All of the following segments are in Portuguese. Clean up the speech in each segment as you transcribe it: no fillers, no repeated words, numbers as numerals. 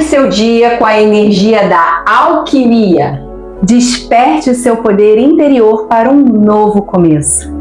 Comece seu dia com a energia da alquimia. Desperte o seu poder interior para um novo começo.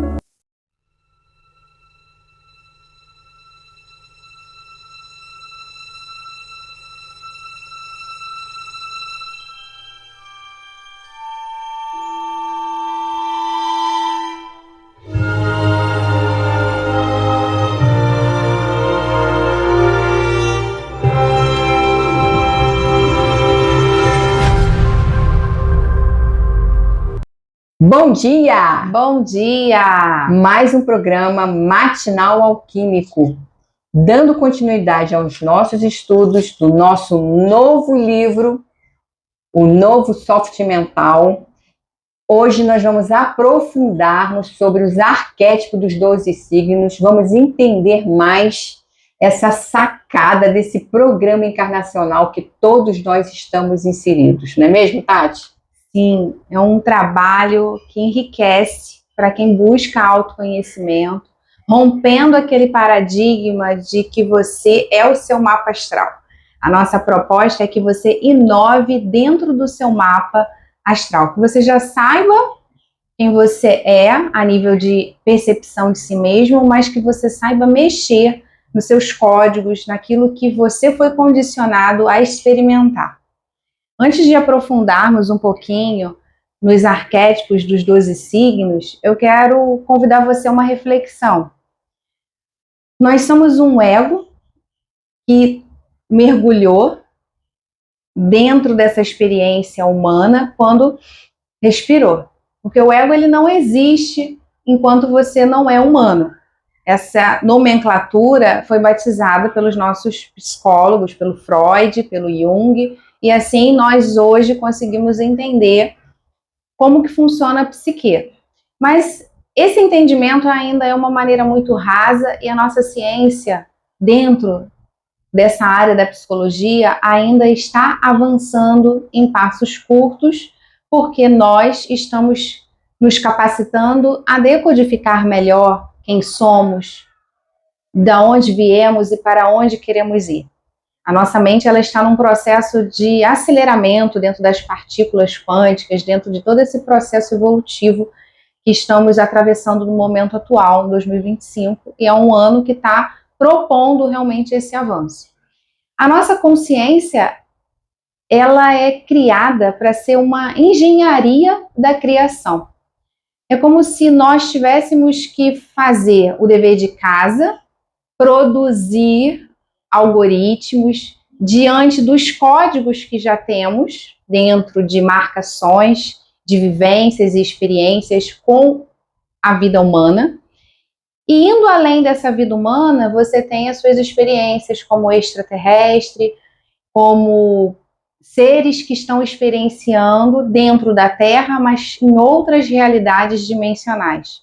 Bom dia! Bom dia! Mais um programa matinal alquímico, dando continuidade aos nossos estudos do nosso novo livro, o Novo Soft Mental. Hoje nós vamos aprofundar-nos sobre os arquétipos dos 12 signos, vamos entender mais essa sacada desse programa encarnacional que todos nós estamos inseridos, não é mesmo, Tati? Sim, é um trabalho que enriquece para quem busca autoconhecimento, rompendo aquele paradigma de que você é o seu mapa astral. A nossa proposta é que você inove dentro do seu mapa astral, que você já saiba quem você é a nível de percepção de si mesmo, mas que você saiba mexer nos seus códigos, naquilo que você foi condicionado a experimentar. Antes de aprofundarmos um pouquinho nos arquétipos dos 12 signos, eu quero convidar você a uma reflexão. Nós somos um ego que mergulhou dentro dessa experiência humana quando respirou. Porque o ego ele não existe enquanto você não é humano. Essa nomenclatura foi batizada pelos nossos psicólogos, pelo Freud, pelo Jung, e assim nós hoje conseguimos entender como que funciona a psique. Mas esse entendimento ainda é uma maneira muito rasa e a nossa ciência, dentro dessa área da psicologia, ainda está avançando em passos curtos, porque nós estamos nos capacitando a decodificar melhor quem somos, de onde viemos e para onde queremos ir. A nossa mente ela está num processo de aceleramento dentro das partículas quânticas, dentro de todo esse processo evolutivo que estamos atravessando no momento atual, em 2025, e é um ano que está propondo realmente esse avanço. A nossa consciência ela é criada para ser uma engenharia da criação. É como se nós tivéssemos que fazer o dever de casa, produzir algoritmos diante dos códigos que já temos dentro de marcações, de vivências e experiências com a vida humana. E indo além dessa vida humana, você tem as suas experiências como extraterrestre, como seres que estão experienciando dentro da Terra, mas em outras realidades dimensionais.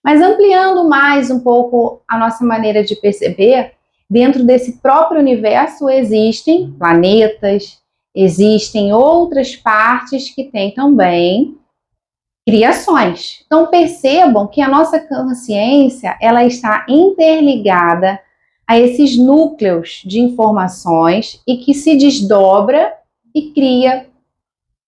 Mas ampliando mais um pouco a nossa maneira de perceber, dentro desse próprio universo existem planetas, existem outras partes que têm também criações. Então percebam que a nossa consciência ela está interligada a esses núcleos de informações e que se desdobra e cria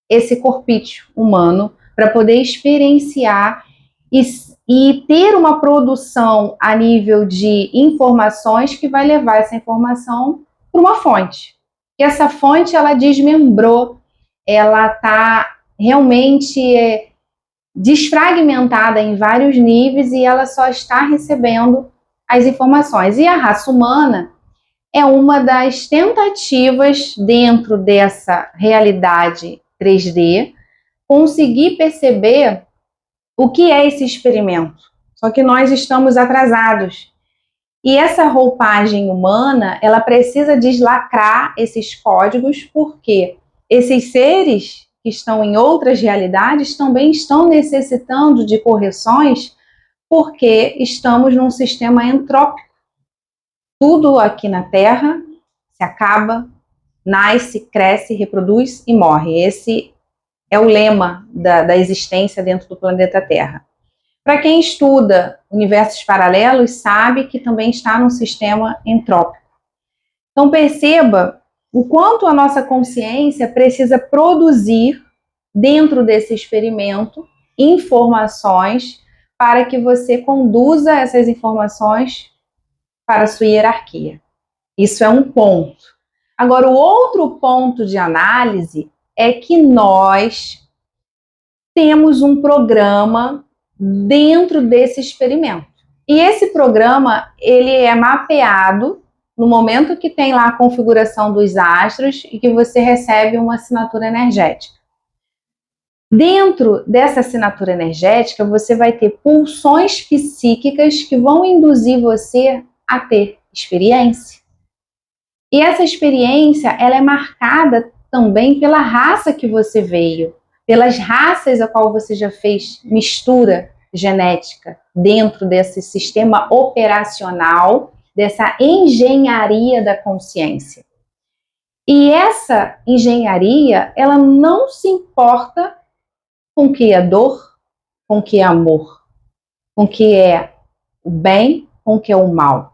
esse corpício humano para poder experienciar e ter uma produção a nível de informações que vai levar essa informação para uma fonte. E essa fonte, ela desmembrou, ela está realmente desfragmentada em vários níveis e ela só está recebendo as informações. E a raça humana é uma das tentativas dentro dessa realidade 3D conseguir perceber o que é esse experimento? Só que nós estamos atrasados. E essa roupagem humana, ela precisa deslacrar esses códigos, porque esses seres que estão em outras realidades também estão necessitando de correções, porque estamos num sistema entrópico. Tudo aqui na Terra se acaba, nasce, cresce, reproduz e morre. Esse é o lema da existência dentro do planeta Terra. Para quem estuda universos paralelos, sabe que também está num sistema entrópico. Então perceba o quanto a nossa consciência precisa produzir dentro desse experimento informações para que você conduza essas informações para a sua hierarquia. Isso é um ponto. Agora, o outro ponto de análise é que nós temos um programa dentro desse experimento. E esse programa, ele é mapeado no momento que tem lá a configuração dos astros e que você recebe uma assinatura energética. Dentro dessa assinatura energética, você vai ter pulsões psíquicas que vão induzir você a ter experiência. E essa experiência, ela é marcada também pela raça que você veio, pelas raças a qual você já fez mistura genética dentro desse sistema operacional, dessa engenharia da consciência. E essa engenharia, ela não se importa com o que é dor, com o que é amor, com o que é o bem, com o que é o mal.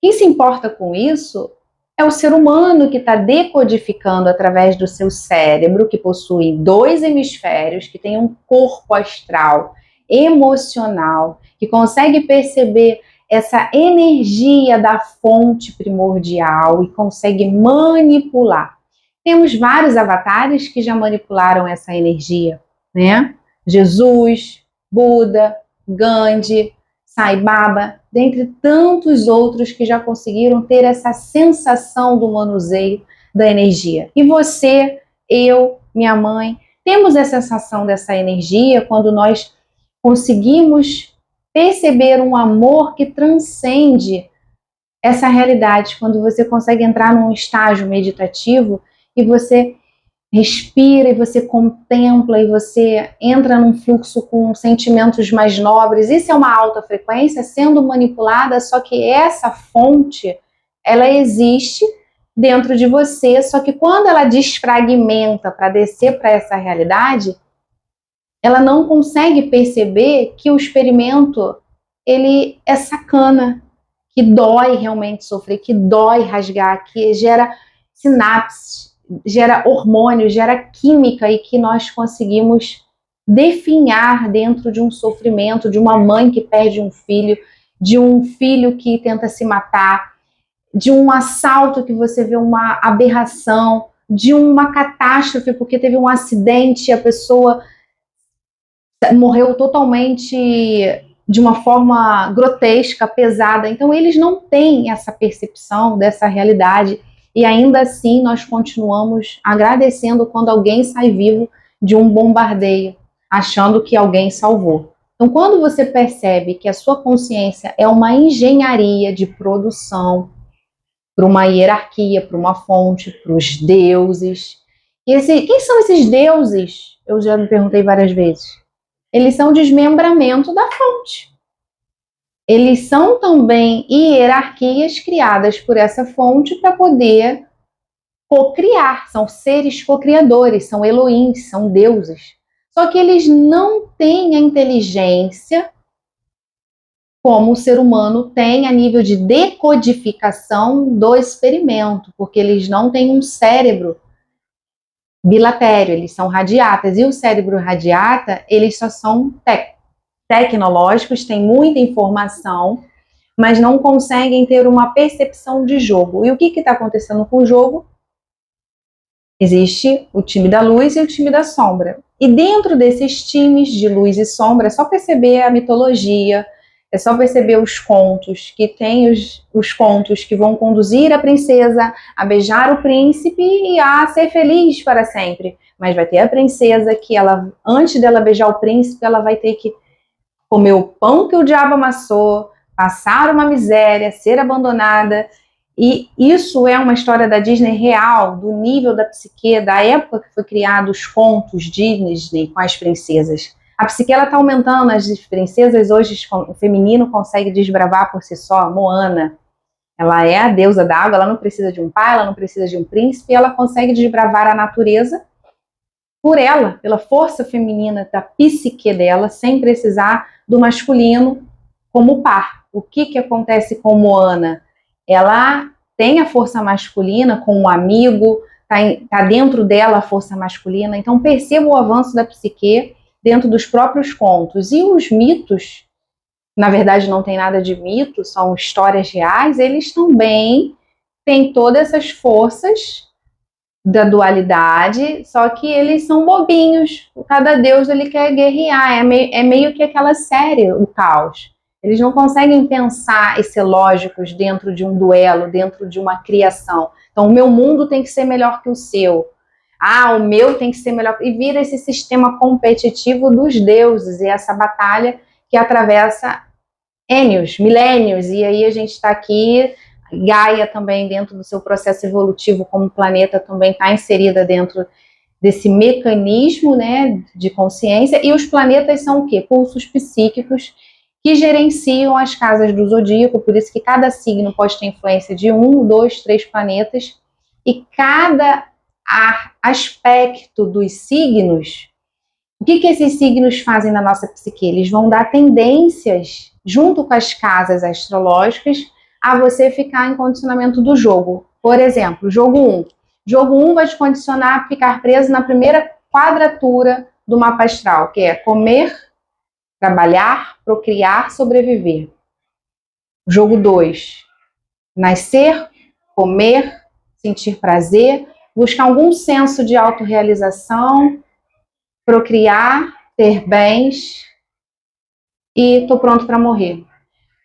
Quem se importa com isso é o ser humano que está decodificando através do seu cérebro, que possui 2 hemisférios, que tem um corpo astral, emocional, que consegue perceber essa energia da fonte primordial e consegue manipular. Temos vários avatares que já manipularam essa energia, né? Jesus, Buda, Gandhi, Sai Baba, dentre tantos outros que já conseguiram ter essa sensação do manuseio da energia. E você, eu, minha mãe, temos a sensação dessa energia quando nós conseguimos perceber um amor que transcende essa realidade, quando você consegue entrar num estágio meditativo e você respira e você contempla e você entra num fluxo com sentimentos mais nobres. Isso é uma alta frequência sendo manipulada, só que essa fonte, ela existe dentro de você, só que quando ela desfragmenta para descer para essa realidade, ela não consegue perceber que o experimento, ele é sacana, que dói realmente sofrer, que dói rasgar, que gera sinapses, gera hormônio, gera química e que nós conseguimos definhar dentro de um sofrimento, de uma mãe que perde um filho, de um filho que tenta se matar, de um assalto que você vê uma aberração, de uma catástrofe porque teve um acidente e a pessoa morreu totalmente de uma forma grotesca, pesada. Então eles não têm essa percepção dessa realidade e ainda assim nós continuamos agradecendo quando alguém sai vivo de um bombardeio, achando que alguém salvou. Então quando você percebe que a sua consciência é uma engenharia de produção para uma hierarquia, para uma fonte, para os deuses. Quem são esses deuses? Eu já me perguntei várias vezes. Eles são desmembramento da fonte. Eles são também hierarquias criadas por essa fonte para poder cocriar. São seres cocriadores, são Elohims, são deuses. Só que eles não têm a inteligência como o ser humano tem a nível de decodificação do experimento, porque eles não têm um cérebro bilatério, eles são radiatas, e o cérebro radiata, eles só são tecnológicos, têm muita informação, mas não conseguem ter uma percepção de jogo. E o que está acontecendo com o jogo? Existe o time da luz e o time da sombra. E dentro desses times de luz e sombra, é só perceber a mitologia, é só perceber os contos, que tem os contos que vão conduzir a princesa a beijar o príncipe e a ser feliz para sempre. Mas vai ter a princesa que ela, antes dela beijar o príncipe, ela vai ter que comer o pão que o diabo amassou, passar uma miséria, ser abandonada. E isso é uma história da Disney real, do nível da psique, da época que foi criado os contos Disney com as princesas. A psique está aumentando, as princesas hoje, o feminino consegue desbravar por si só. Moana, ela é a deusa da água, ela não precisa de um pai, ela não precisa de um príncipe, ela consegue desbravar a natureza por ela, pela força feminina da psique dela, sem precisar do masculino como par. O que acontece com Moana? Ela tem a força masculina com um amigo, tá dentro dela a força masculina. Então perceba o avanço da psique dentro dos próprios contos. E os mitos, na verdade não tem nada de mito, são histórias reais, eles também têm todas essas forças da dualidade, só que eles são bobinhos. Cada deus ele quer guerrear, é meio que aquela série, o Caos. Eles não conseguem pensar e ser lógicos dentro de um duelo, dentro de uma criação. Então, o meu mundo tem que ser melhor que o seu. Ah, o meu tem que ser melhor. E vira esse sistema competitivo dos deuses, e essa batalha que atravessa milênios, e aí a gente está aqui, Gaia também dentro do seu processo evolutivo como planeta também está inserida dentro desse mecanismo, né, de consciência, e os planetas são o quê? Pulsos psíquicos que gerenciam as casas do zodíaco, por isso que cada signo pode ter influência de 1, 2, 3 planetas, e cada aspecto dos signos, o que esses signos fazem na nossa psique? Eles vão dar tendências, junto com as casas astrológicas, a você ficar em condicionamento do jogo. Por exemplo, jogo 1. Jogo 1 vai te condicionar a ficar preso na primeira quadratura do mapa astral, que é comer, trabalhar, procriar, sobreviver. Jogo 2. Nascer, comer, sentir prazer, buscar algum senso de autorrealização, procriar, ter bens e tô pronto para morrer.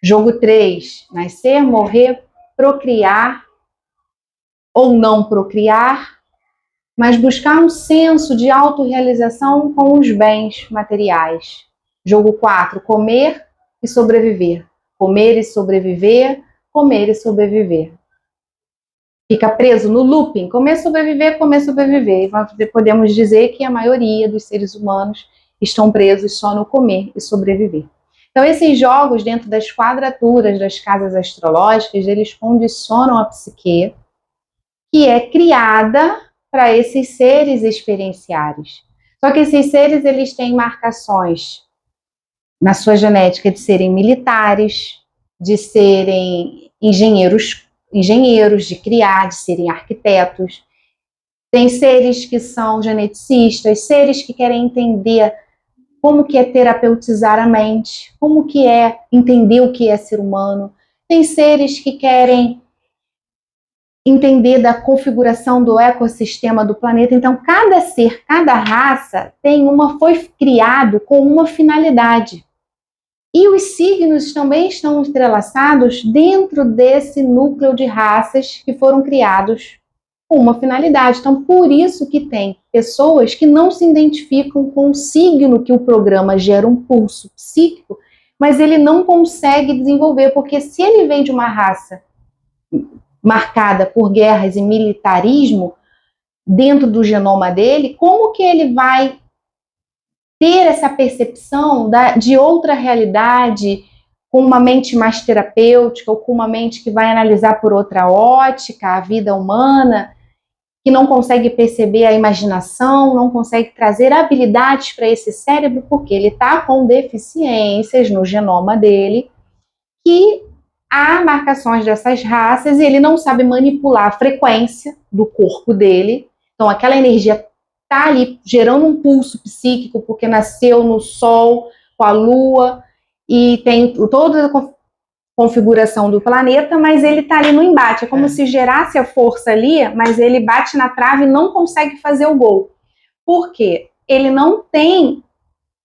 Jogo 3, nascer, morrer, procriar ou não procriar, mas buscar um senso de autorrealização com os bens materiais. Jogo 4, comer e sobreviver. Comer e sobreviver, comer e sobreviver. Fica preso no looping, comer, sobreviver, comer, sobreviver. E podemos dizer que a maioria dos seres humanos estão presos só no comer e sobreviver. Então, esses jogos dentro das quadraturas das casas astrológicas, eles condicionam a psique, que é criada para esses seres experienciares. Só que esses seres, eles têm marcações na sua genética de serem militares, de serem engenheiros, de criar, de serem arquitetos. Tem seres que são geneticistas, seres que querem entender como que é terapeutizar a mente, como que é entender o que é ser humano. Tem seres que querem entender da configuração do ecossistema do planeta. Então, cada ser, cada raça foi criado com uma finalidade. E os signos também estão entrelaçados dentro desse núcleo de raças que foram criados com uma finalidade. Então, por isso que tem pessoas que não se identificam com o signo que o programa gera um pulso psíquico, mas ele não consegue desenvolver, porque se ele vem de uma raça marcada por guerras e militarismo dentro do genoma dele, como que ele vai ter essa percepção de outra realidade com uma mente mais terapêutica ou com uma mente que vai analisar por outra ótica a vida humana, que não consegue perceber a imaginação, não consegue trazer habilidades para esse cérebro, porque ele está com deficiências no genoma dele, que há marcações dessas raças e ele não sabe manipular a frequência do corpo dele. Então, aquela energia está ali gerando um pulso psíquico, porque nasceu no Sol, com a Lua, e tem toda a configuração do planeta, mas ele está ali no embate. É como se gerasse a força ali, mas ele bate na trave e não consegue fazer o gol. Por quê? Ele não tem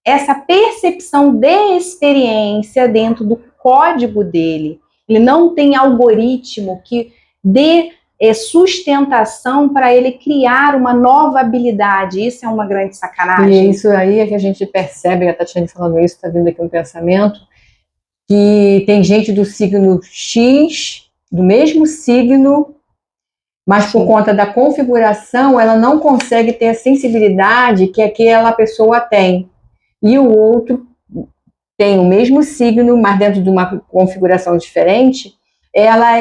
essa percepção de experiência dentro do código dele. Ele não tem algoritmo que dê sustentação para ele criar uma nova habilidade. Isso é uma grande sacanagem. E isso aí é que a gente percebe, a Tatiane falando isso, está vindo aqui um pensamento, que tem gente do signo X, do mesmo signo, mas por conta da configuração, ela não consegue ter a sensibilidade que aquela pessoa tem. E o outro tem o mesmo signo, mas dentro de uma configuração diferente, ela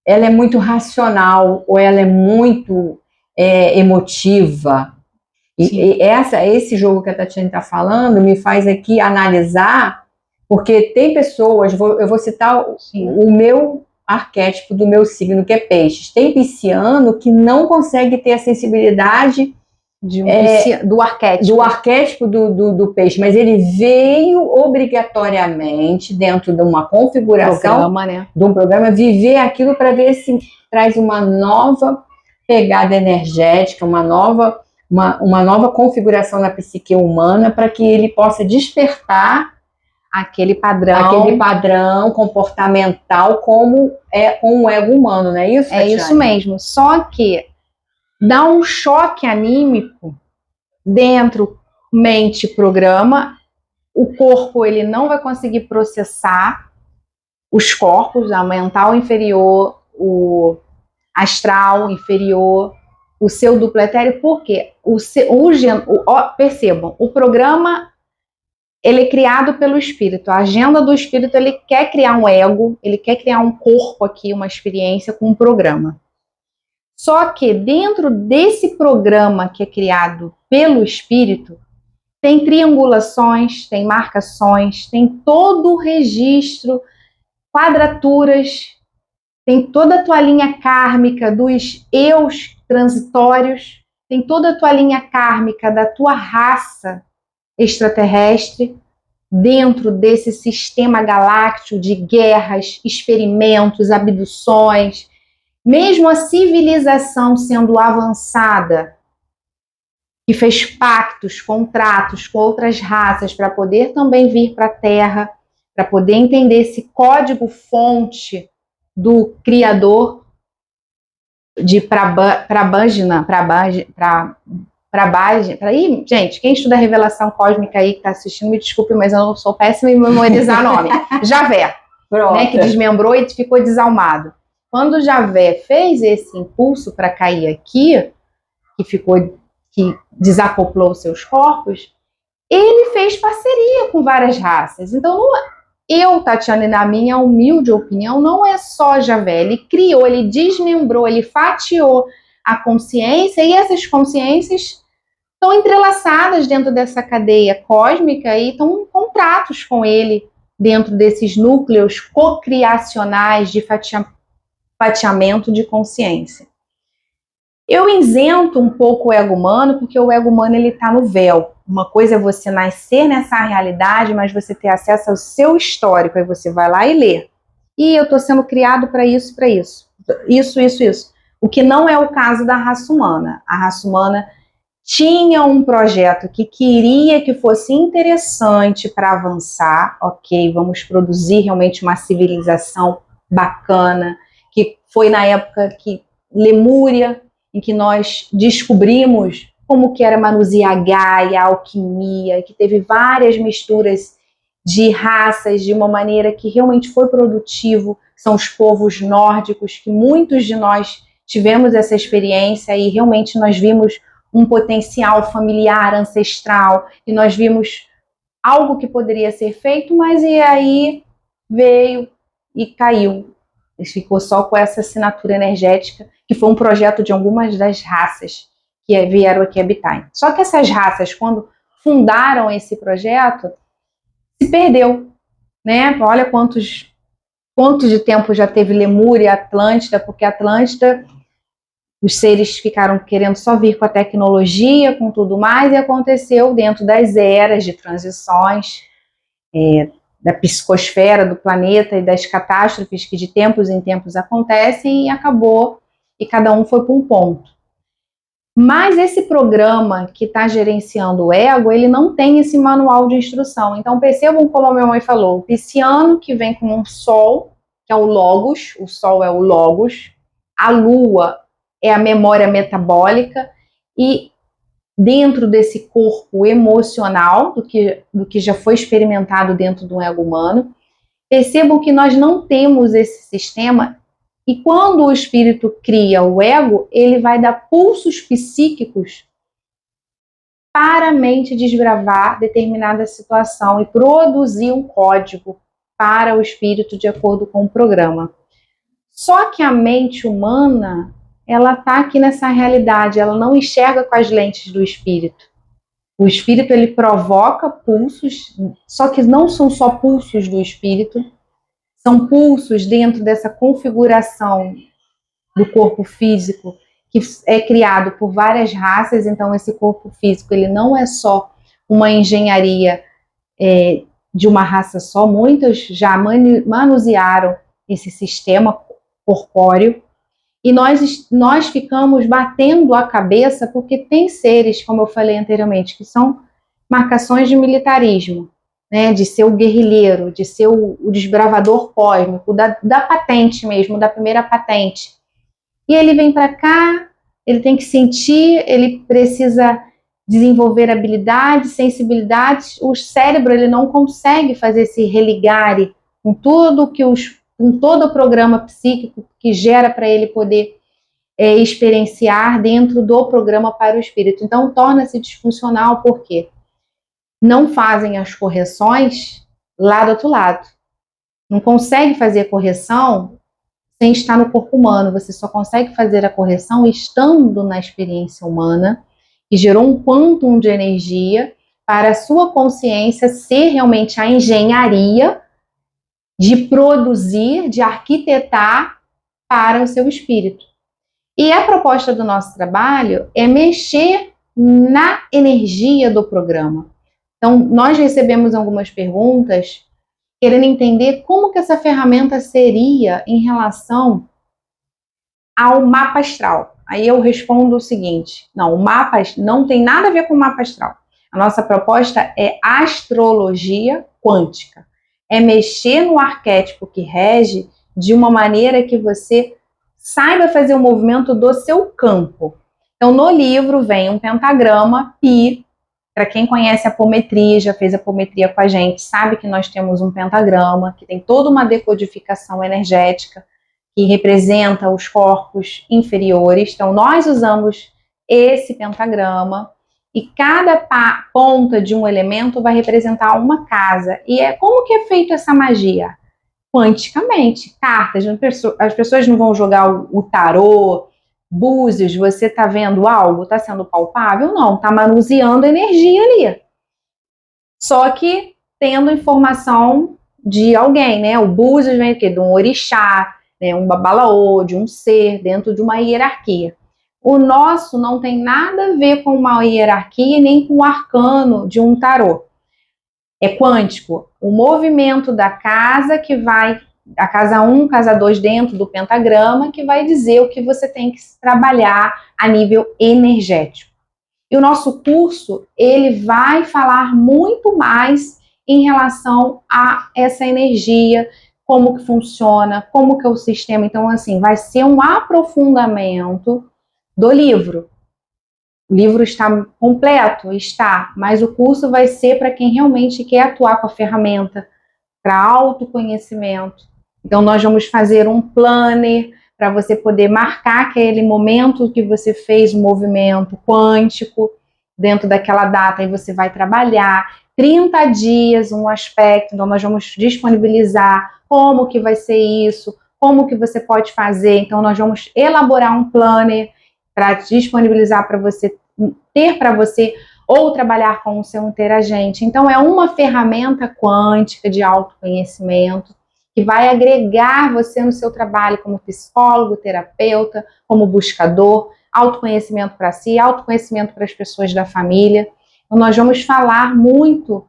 é muito racional, ou ela é muito emotiva. E esse jogo que a Tatiane está falando me faz aqui analisar, porque tem pessoas, eu vou citar o meu arquétipo do meu signo, que é peixes. Tem pisciano que não consegue ter a sensibilidade do arquétipo do peixe, mas ele veio obrigatoriamente dentro de uma configuração, de um programa, viver aquilo para ver se traz uma nova pegada energética, uma nova configuração na psique humana, para que ele possa despertar aquele padrão comportamental com o ego humano, não é isso, Tatiane? É isso mesmo, só que dá um choque anímico dentro mente programa, o corpo ele não vai conseguir processar os corpos, a mental inferior, o astral inferior, o seu duplo etéreo, porque percebam, o programa ele é criado pelo espírito, a agenda do espírito, ele quer criar um ego, ele quer criar um corpo aqui, uma experiência com um programa. Só que dentro desse programa que é criado pelo espírito, tem triangulações, tem marcações, tem todo o registro, quadraturas, tem toda a tua linha kármica dos eus transitórios, tem toda a tua linha kármica da tua raça extraterrestre, dentro desse sistema galáctico de guerras, experimentos, abduções. Mesmo a civilização sendo avançada, que fez pactos, contratos com outras raças para poder também vir para a Terra, para poder entender esse código-fonte do Criador de Prabhajna. Gente, quem estuda a revelação cósmica aí que está assistindo, me desculpe, mas eu não sou péssima em memorizar nome. Javé, né, que desmembrou e ficou desalmado. Quando Javé fez esse impulso para cair aqui, que desacoplou seus corpos, ele fez parceria com várias raças. Então, Tatiane, na minha humilde opinião, não é só Javé. Ele criou, ele desmembrou, ele fatiou a consciência, e essas consciências estão entrelaçadas dentro dessa cadeia cósmica e estão em contratos com ele dentro desses núcleos cocriacionais de fatiamento de consciência. Eu isento um pouco o ego humano, porque o ego humano ele está no véu. Uma coisa é você nascer nessa realidade, mas você ter acesso ao seu histórico, aí você vai lá e lê. E eu estou sendo criado para isso, para isso. Isso. O que não é o caso da raça humana. A raça humana tinha um projeto que queria que fosse interessante para avançar. Ok, vamos produzir realmente uma civilização bacana, que foi na época que Lemúria, em que nós descobrimos como que era manusear Gaia, a alquimia, que teve várias misturas de raças de uma maneira que realmente foi produtivo. São os povos nórdicos, que muitos de nós tivemos essa experiência e realmente nós vimos um potencial familiar, ancestral, e nós vimos algo que poderia ser feito, mas e aí veio e caiu. Ele ficou só com essa assinatura energética, que foi um projeto de algumas das raças que vieram aqui habitar. Só que essas raças, quando fundaram esse projeto, se perdeu, né? Olha quantos de tempo já teve Lemúria e Atlântida, porque Atlântida, os seres ficaram querendo só vir com a tecnologia, com tudo mais, e aconteceu dentro das eras de transições, da psicosfera do planeta e das catástrofes que de tempos em tempos acontecem, e acabou, e cada um foi para um ponto. Mas esse programa que está gerenciando o ego, ele não tem esse manual de instrução. Então percebam como a minha mãe falou, o pisciano que vem com um sol, que é o logos, o sol é o logos, a lua é a memória metabólica, e dentro desse corpo emocional, do que já foi experimentado dentro do ego humano, percebam que nós não temos esse sistema, e quando o espírito cria o ego, ele vai dar pulsos psíquicos para a mente desbravar determinada situação e produzir um código para o espírito de acordo com o programa. Só que a mente humana, ela está aqui nessa realidade, ela não enxerga com as lentes do espírito. O espírito, ele provoca pulsos, só que não são só pulsos do espírito, São pulsos dentro dessa configuração do corpo físico que é criado por várias raças. Então esse corpo físico ele não é só uma engenharia de uma raça só, muitos já manusearam esse sistema corpóreo, e nós ficamos batendo a cabeça porque tem seres, como eu falei anteriormente, que são marcações de militarismo, né, de ser o guerrilheiro, de ser o desbravador cósmico, da patente mesmo, da primeira patente. E ele vem para cá, ele tem que sentir, ele precisa desenvolver habilidades, sensibilidades. O cérebro ele não consegue fazer esse religare com tudo que com todo o programa psíquico que gera para ele poder experienciar dentro do programa para o espírito. Então torna-se disfuncional porque não fazem as correções lá do outro lado. Não consegue fazer a correção sem estar no corpo humano. Você só consegue fazer a correção estando na experiência humana, que gerou um quantum de energia para a sua consciência ser realmente a engenharia de produzir, de arquitetar para o seu espírito. E a proposta do nosso trabalho é mexer na energia do programa. Então, nós recebemos algumas perguntas querendo entender como que essa ferramenta seria em relação ao mapa astral. Aí eu respondo o seguinte: não, o mapa não tem nada a ver com o mapa astral. A nossa proposta é astrologia quântica. É mexer no arquétipo que rege de uma maneira que você saiba fazer o movimento do seu campo. Então, no livro vem um pentagrama, Pi. Para quem conhece a apometria, já fez apometria com a gente, sabe que nós temos um pentagrama, que tem toda uma decodificação energética, que representa os corpos inferiores. Então, nós usamos esse pentagrama e cada ponta de um elemento vai representar uma casa. E como que é feita essa magia? Quanticamente. Cartas, as pessoas não vão jogar o tarô, búzios, você está vendo algo? Está sendo palpável? Não, está manuseando energia ali. Só que tendo informação de alguém, né? O búzios vem aqui de um orixá, né? Um babalaô, de um ser, dentro de uma hierarquia. O nosso não tem nada a ver com uma hierarquia, nem com o arcano de um tarô. É quântico. O movimento da casa que vai, a casa 1, casa 2 dentro do pentagrama, que vai dizer o que você tem que trabalhar a nível energético. E o nosso curso, ele vai falar muito mais em relação a essa energia, como que funciona, como que é o sistema. Então, assim, vai ser um aprofundamento do livro. O livro está completo, mas o curso vai ser para quem realmente quer atuar com a ferramenta, para autoconhecimento. Então, nós vamos fazer um planner para você poder marcar aquele momento que você fez o movimento quântico dentro daquela data, e você vai trabalhar 30 dias, um aspecto. Então, nós vamos disponibilizar como que vai ser isso, como que você pode fazer. Então, nós vamos elaborar um planner para disponibilizar para você, ter para você, ou trabalhar com o seu interagente. Então, é uma ferramenta quântica de autoconhecimento que vai agregar você no seu trabalho como psicólogo, terapeuta, como buscador, autoconhecimento para si, autoconhecimento para as pessoas da família. Então, nós vamos falar muito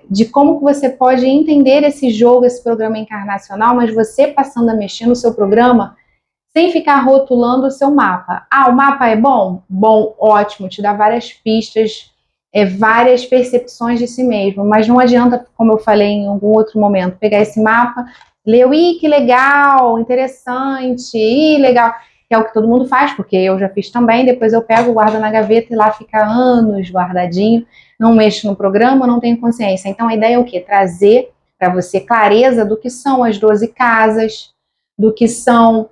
de como que você pode entender esse jogo, esse programa encarnacional, mas você passando a mexer no seu programa sem ficar rotulando o seu mapa. Ah, o mapa é bom? Bom, ótimo, te dá várias pistas, várias percepções de si mesmo, mas não adianta, como eu falei em algum outro momento, pegar esse mapa, ler, que legal, interessante, legal, que é o que todo mundo faz, porque eu já fiz também, depois eu pego, guardo na gaveta e lá fica anos guardadinho, não mexo no programa, não tenho consciência. Então a ideia é o quê? Trazer para você clareza do que são as 12 casas, do que são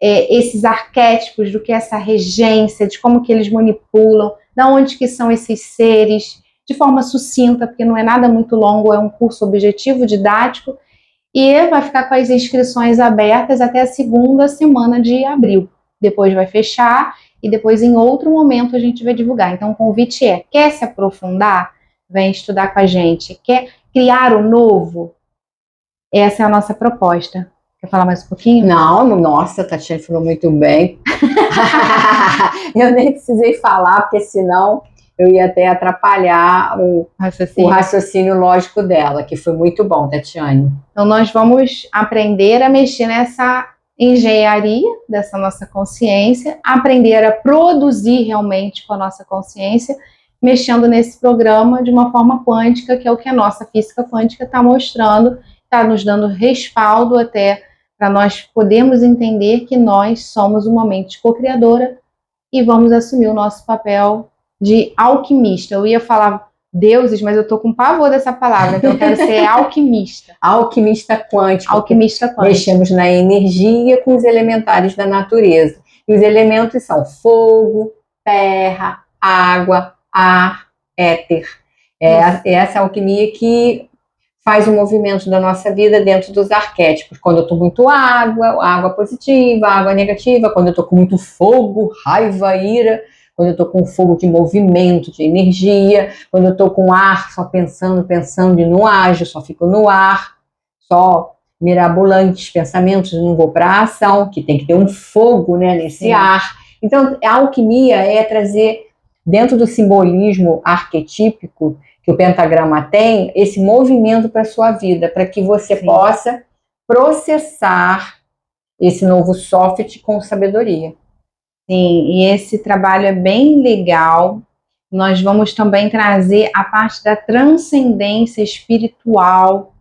esses arquétipos, do que é essa regência, de como que eles manipulam, de onde que são esses seres, de forma sucinta, porque não é nada muito longo, é um curso objetivo, didático, e vai ficar com as inscrições abertas até a segunda semana de abril. Depois vai fechar, e depois em outro momento a gente vai divulgar. Então o convite quer se aprofundar? Vem estudar com a gente. Quer criar o novo? Essa é a nossa proposta. Quer falar mais um pouquinho? Não, nossa, a Tatiane falou muito bem. Eu nem precisei falar, porque senão eu ia até atrapalhar o raciocínio lógico dela, que foi muito bom, Tatiane. Então, nós vamos aprender a mexer nessa engenharia dessa nossa consciência, aprender a produzir realmente com a nossa consciência, mexendo nesse programa de uma forma quântica, que é o que a nossa física quântica está mostrando, está nos dando respaldo até para nós podermos entender que nós somos uma mente co-criadora e vamos assumir o nosso papel de alquimista. Eu ia falar deuses, mas eu tô com pavor dessa palavra, então eu quero ser alquimista. Alquimista quântico. Alquimista quântico. Mexemos na energia com os elementares da natureza. E os elementos são fogo, terra, água, ar, éter. Essa alquimia que faz o movimento da nossa vida dentro dos arquétipos. Quando eu estou muito água positiva, água negativa. Quando eu estou com muito fogo, raiva, ira. Quando eu estou com fogo de movimento, de energia. Quando eu estou com ar, só pensando e não ajo, só fico no ar. Só mirabolantes pensamentos, não vou para a ação, que tem que ter um fogo, né, nesse ar. Então, a alquimia é trazer, dentro do simbolismo arquetípico que o pentagrama tem, esse movimento para a sua vida, para que você possa processar esse novo software com sabedoria. Sim, e esse trabalho é bem legal. Nós vamos também trazer a parte da transcendência espiritual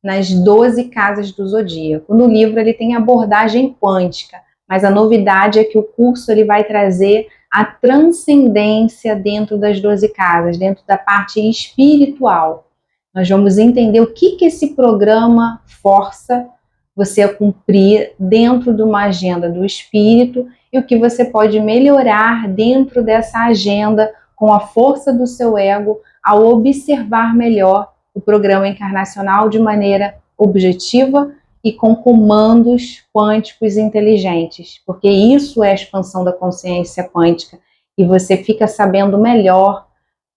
nas 12 casas do Zodíaco. No livro ele tem abordagem quântica, mas a novidade é que o curso ele vai trazer a transcendência dentro das 12 casas, dentro da parte espiritual. Nós vamos entender o que esse programa força você a cumprir dentro de uma agenda do espírito e o que você pode melhorar dentro dessa agenda com a força do seu ego ao observar melhor o programa encarnacional de maneira objetiva e com comandos quânticos inteligentes, porque isso é a expansão da consciência quântica e você fica sabendo melhor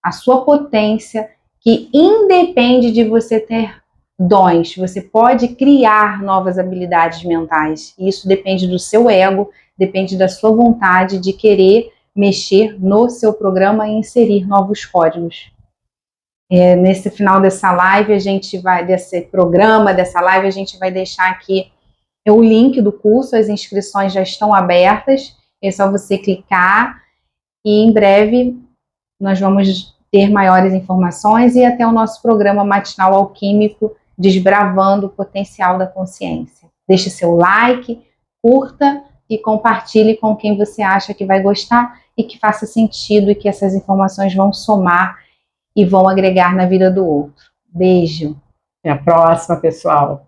a sua potência, que independe de você ter dons, você pode criar novas habilidades mentais, e isso depende do seu ego, depende da sua vontade de querer mexer no seu programa e inserir novos códigos. Nesse final dessa live, desse programa, dessa live, a gente vai deixar aqui o link do curso, as inscrições já estão abertas, é só você clicar e em breve nós vamos ter maiores informações e até o nosso programa matinal alquímico desbravando o potencial da consciência. Deixe seu like, curta e compartilhe com quem você acha que vai gostar e que faça sentido e que essas informações vão somar e vão agregar na vida do outro. Beijo. Até a próxima, pessoal.